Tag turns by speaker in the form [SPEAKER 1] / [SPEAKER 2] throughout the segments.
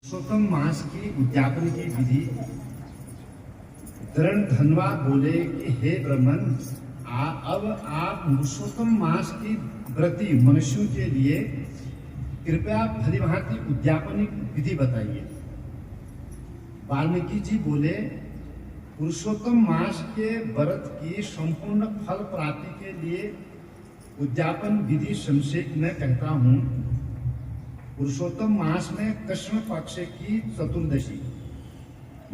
[SPEAKER 1] पुरुषोत्तम मास की उद्यापन की विधि। दृढ़ धनवा बोले कि हे ब्रह्मन, अब आप पुरुषोत्तम मास की व्रती मनुष्यों के लिए कृपया भलीभांति उद्यापन विधि बताइए। वाल्मीकि जी बोले, पुरुषोत्तम मास के व्रत की संपूर्ण फल प्राप्ति के लिए उद्यापन विधि संक्षेप में कहता हूँ। पुरुषोत्तम मास में कृष्ण पक्ष की चतुर्दशी,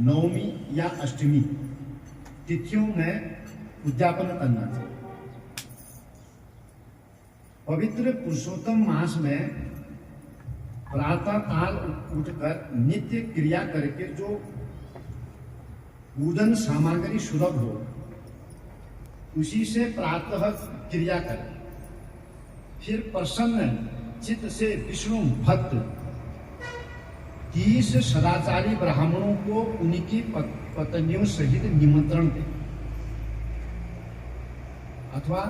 [SPEAKER 1] नवमी या अष्टमी तिथियों में उद्यापन करना चाहिए। पवित्र पुरुषोत्तम मास में प्रातः काल उठकर नित्य क्रिया करके जो पूजन सामग्री सुलभ हो, उसी से प्रातः क्रिया करें। फिर प्रसन्न चित्त से विष्णु भक्त 30 सदाचारी ब्राह्मणों को उनकी पत्नियों सहित निमंत्रण दे, अथवा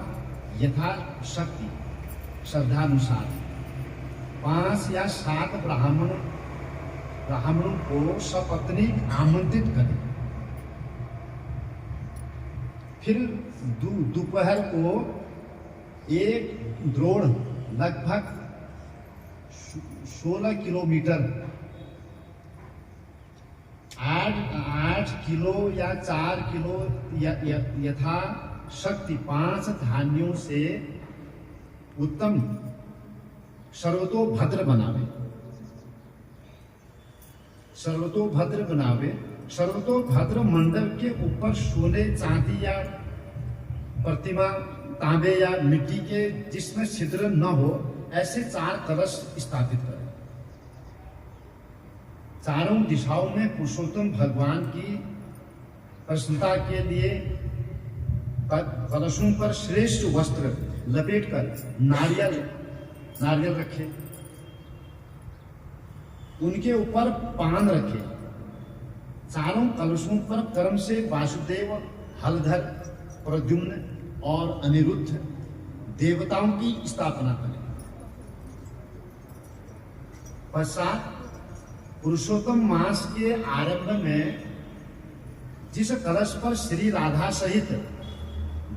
[SPEAKER 1] यथा शक्ति श्रद्धानुसार 5 या 7 ब्राह्मणों को सपत्नी आमंत्रित करें। फिर दोपहर को एक द्रोण लगभग 16 किलोमीटर 8 किलो या 4 किलो यथा शक्ति 5 धान्यों से उत्तम सर्वतोभद्र बनावे। सर्वतोभद्र मंडल के ऊपर सोने चांदी या प्रतिमा तांबे या मिट्टी के जिसमें छिद्र न हो ऐसे 4 कलश स्थापित करें। चारों दिशाओं में पुरुषोत्तम भगवान की प्रसन्नता के लिए कलशों पर श्रेष्ठ वस्त्र लपेटकर नारियल रखे, उनके ऊपर पान रखे। चारों कलशों पर क्रम से वासुदेव, हलधर, प्रद्युम्न और अनिरुद्ध देवताओं की स्थापना करें। पश्चात पुरुषोत्तम मास के आरंभ में जिस कलश पर श्री राधा सहित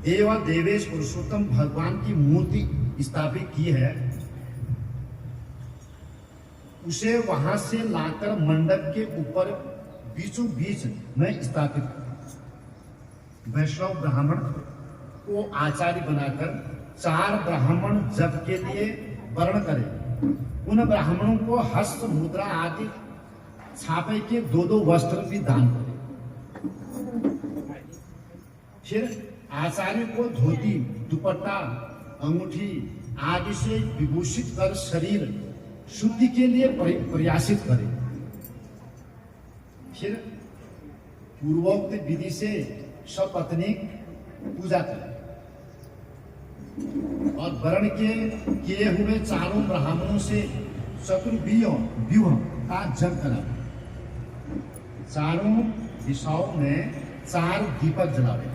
[SPEAKER 1] देवेश पुरुषोत्तम भगवान की मूर्ति स्थापित की है, उसे वहां से लाकर मंडप के ऊपर बीचों बीच में स्थापित करें। वैष्णव ब्राह्मण को आचार्य बनाकर 4 ब्राह्मण जप के लिए वर्ण करें। उन ब्राह्मणों को हस्त, मुद्रा आदि छापे के 2 वस्त्र भी दान करें। फिर आचार्य को धोती, दुपट्टा, अंगूठी आदि से विभूषित कर शरीर शुद्धि के लिए प्रयासित करें। फिर पूर्वोक्त विधि से सपत्नी पूजा करें और वर्ण के किए हुए 4 ब्राह्मणों से चतुर्व्यूह का जप करावे। चारों दिशाओं में 4 दीपक जलावे।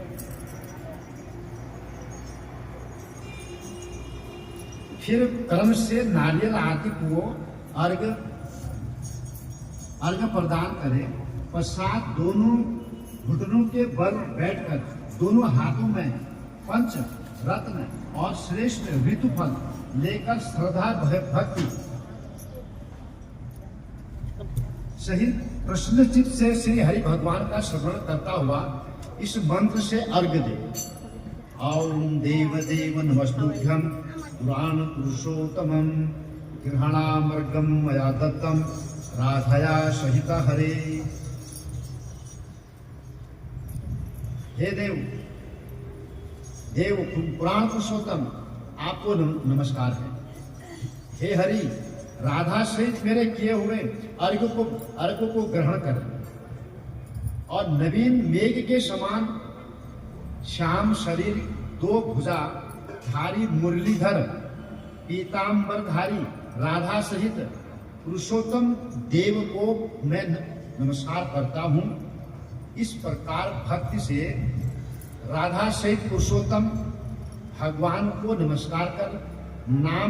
[SPEAKER 1] फिर क्रम से नारियल आदि को अर्घ्य प्रदान करें। पश्चात दोनों घुटनों के बल बैठकर दोनों हाथों में पंच रत्न और श्रेष्ठ ऋतुफल लेकर श्रद्धा भक्ति सहित प्रसन्न चित्त से श्री हरि भगवान का स्मरण करता हुआ इस मंत्र से अर्घ्य दे। ओम देव देव नमस्तुभ्यं पुराण पुरुषोत्तमं गृहाणामर्घं मया दत्तं राधया सहित हरे। हे देव पुराण पुरुषोत्तम, आपको नमस्कार है। हे हरि, राधा सहित मेरे किए हुए अर्घ्य को ग्रहण करें और नवीन मेघ के समान श्याम शरीर, 2 भुजा धारी मुरलीधर पीतांबरधारी राधा सहित पुरुषोत्तम देव को मैं नमस्कार करता हूँ। इस प्रकार भक्ति से राधा सहित पुरुषोत्तम भगवान को नमस्कार कर नाम